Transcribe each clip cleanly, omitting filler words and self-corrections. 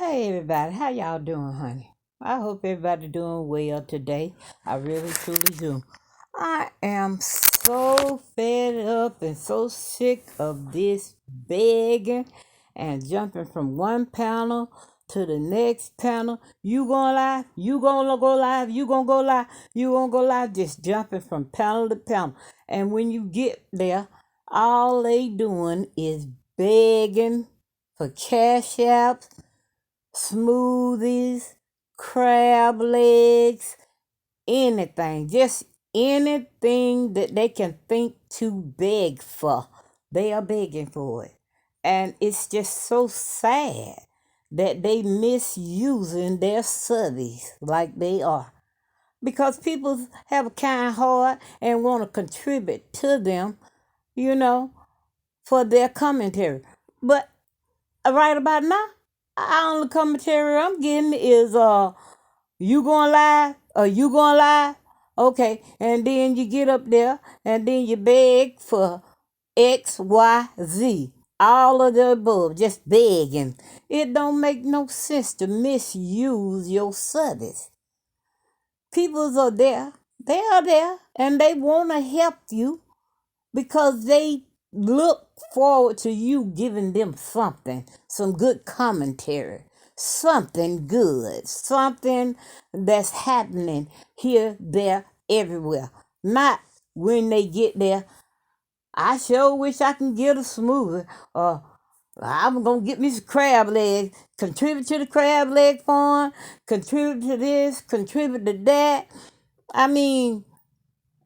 Hey everybody, how y'all doing, honey? I hope everybody doing well today. I really truly do. I am so fed up and so sick of this begging and jumping from one panel to the next panel. You gonna live? You gonna go live? You gonna go live? You gonna go live? Just jumping from panel to panel. And when you get there, all they doing is begging for cash apps, smoothies, crab legs, anything, just anything that they can think to beg for. They are begging for it. And it's just so sad that they misusing their service like they are. Because people have a kind heart and want to contribute to them, you know, for their commentary. But right about now, I only commentary I'm getting is you gonna lie or you gonna lie? Okay, and then you get up there and then you beg for X, Y, Z. All of the above, just begging. It don't make no sense to misuse your service. Peoples are there. They are there and they wanna help you because they look forward to you giving them something, some good commentary, something good, something that's happening here, there, everywhere. Not when they get there. I sure wish I can get a smoothie, or I'm gonna get me some crab legs. Contribute to the crab leg farm. Contribute to this. Contribute to that. I mean,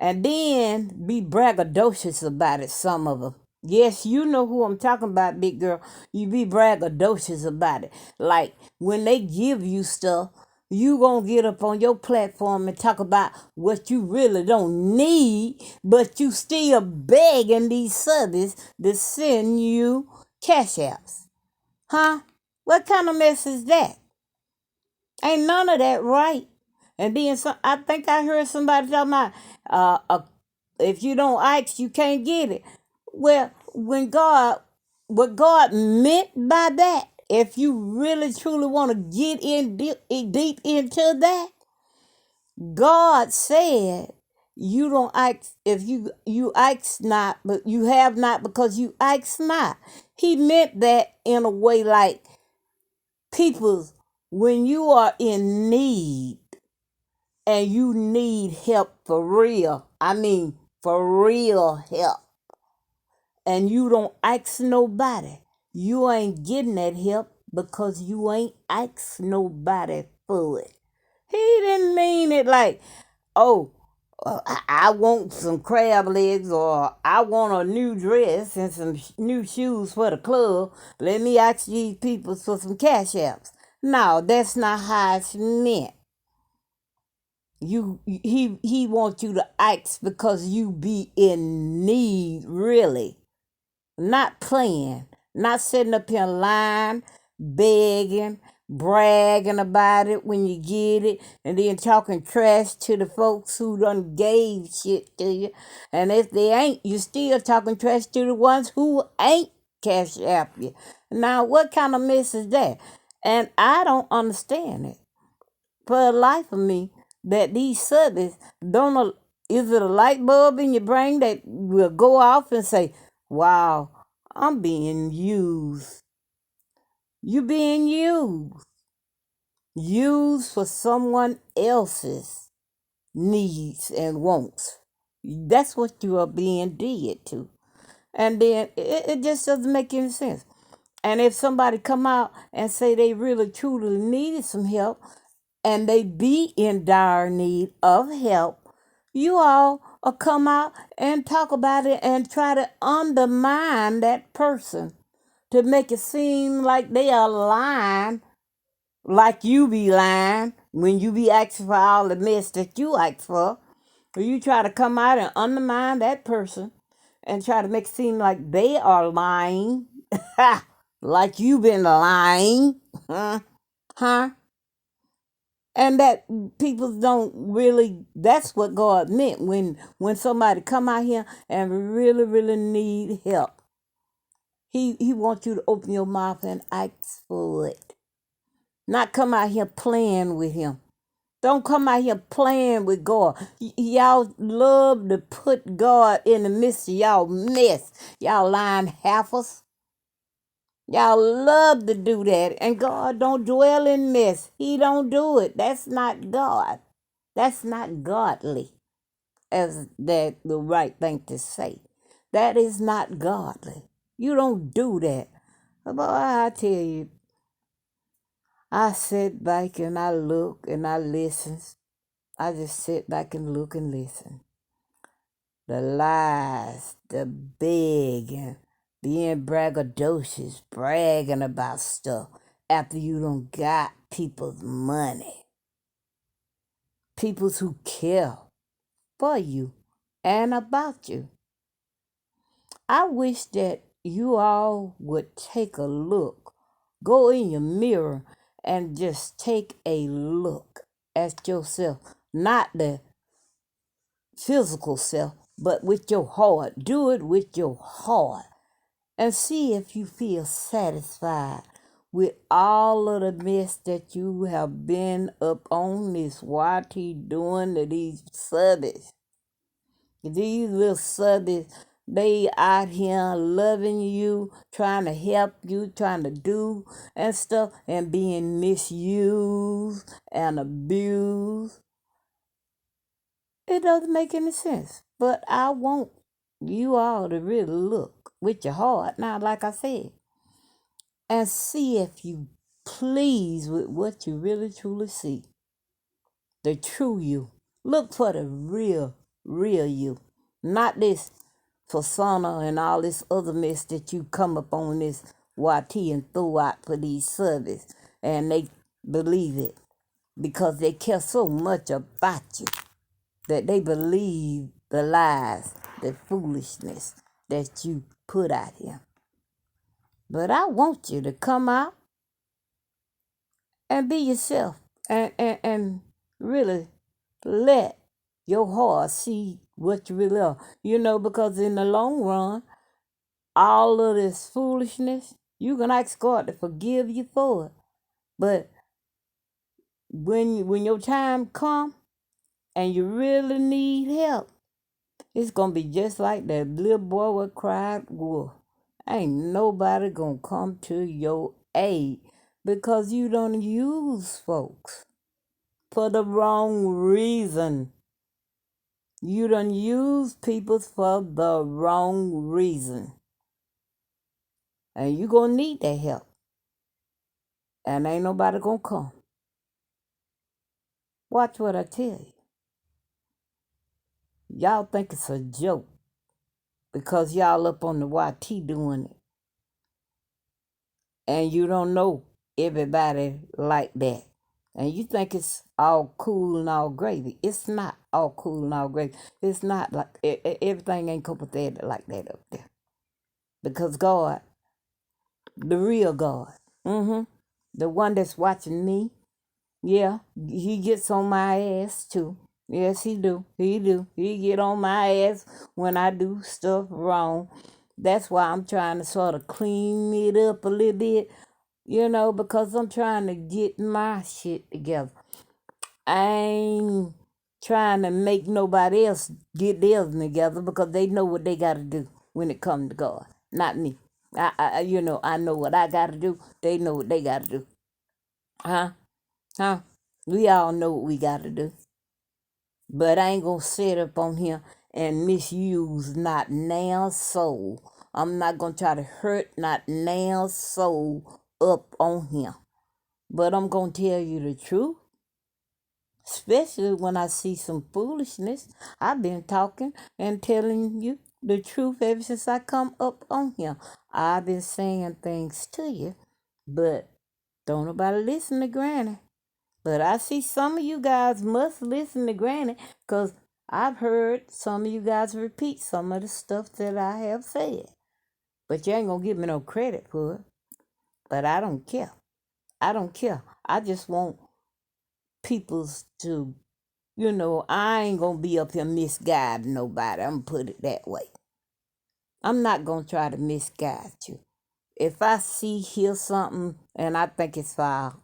and then be braggadocious about it, some of them. Yes, you know who I'm talking about, big girl. You be braggadocious about it. Like when they give you stuff, you gonna get up on your platform and talk about what you really don't need, but you still begging these service to send you cash apps. Huh? What kind of mess is that? Ain't none of that right. And then some, I think I heard somebody talking about if you don't ask, you can't get it. Well, what God meant by that, if you really truly want to get in deep into that, God said you don't ask if you ask not, but you have not because you ask not. He meant that in a way like people, when you are in need and you need help for real, I mean for real help, and you don't ask nobody, you ain't getting that help because you ain't asked nobody for it. He didn't mean it like, oh, I want some crab legs or I want a new dress and some new shoes for the club. Let me ask these people for some cash apps. No, that's not how it's meant. He wants you to ask because you be in need, really. Not playing, not sitting up here lying, begging, bragging about it when you get it, and then talking trash to the folks who done gave shit to you. And if they ain't, you still talking trash to the ones who ain't cash app you. Now, what kind of mess is that? And I don't understand it for the life of me that these service don't. Is it a light bulb in your brain that will go off and say, "Wow, I'm being used"? You being used for someone else's needs and wants. That's what you are being did to. And then it just doesn't make any sense. And if somebody come out and say they really truly needed some help and they be in dire need of help, you all will come out and talk about it and try to undermine that person to make it seem like they are lying, like you be lying when you be asking for all the mess that you ask for. Or you try to come out and undermine that person and try to make it seem like they are lying, like you been lying, huh? And that people don't really, that's what God meant when somebody come out here and really need help. He wants you to open your mouth and ask for it. not come out here playing with him. Don't come out here playing with God. Y'all love to put God in the midst of y'all mess. Y'all lying heifers. Y'all love to do that. And God don't dwell in mess. He don't do it. That's not God. That's not godly, as that the right thing to say. That is not godly. You don't do that. Boy, I tell you, I sit back and I look and I listen. I just sit back and look and listen. The lies, the begging, being braggadocious, bragging about stuff after you don't got people's money. People who care for you and about you. I wish that you all would take a look, go in your mirror and just take a look at yourself, not the physical self, but with your heart. Do it with your heart and see if you feel satisfied with all of the mess that you have been up on this YT doing to these subbies. These little subbies, they out here loving you, trying to help you, trying to do and stuff, and being misused and abused. It doesn't make any sense. But I want you all to really look with your heart, now, like I said, and see if you pleased with what you really truly see. The true you. Look for the real you. Not this persona and all this other mess that you come up on this YT and throw out for these service. And they believe it because they care so much about you that they believe the lies, the foolishness that you put out here. But I want you to come out and be yourself and really let your heart see what you really are. You know, because in the long run, all of this foolishness, you can ask God to forgive you for it. But when your time come and you really need help, it's gonna be just like that little boy what cried wolf. Ain't nobody gonna come to your aid because you don't use folks for the wrong reason. You don't use people for the wrong reason. And you gonna need that help. And ain't nobody gonna come. Watch what I tell you. Y'all think it's a joke because y'all up on the YT doing it. And you don't know everybody like that. And you think it's all cool and all gravy. It's not all cool and all gravy. It's not like everything ain't copacetic like that up there. Because God, the real God, the one that's watching me, yeah, he gets on my ass too. Yes, he do. He do. He get on my ass when I do stuff wrong. That's why I'm trying to sort of clean it up a little bit, you know, because I'm trying to get my shit together. I ain't trying to make nobody else get theirs together because they know what they got to do when it comes to God, not me. I know what I got to do. They know what they got to do. Huh? Huh? We all know what we got to do. But I ain't going to sit up on here and misuse not now soul. I'm not going to try to hurt not now soul up on here. But I'm going to tell you the truth. Especially when I see some foolishness. I've been talking and telling you the truth ever since I come up on here. I've been saying things to you. But don't nobody listen to Granny. But I see some of you guys must listen to Granny because I've heard some of you guys repeat some of the stuff that I have said. But you ain't going to give me no credit for it. But I don't care. I don't care. I just want people's to, I ain't going to be up here misguiding nobody. I'm going to put it that way. I'm not going to try to misguide you. If I hear something, and I think it's foul,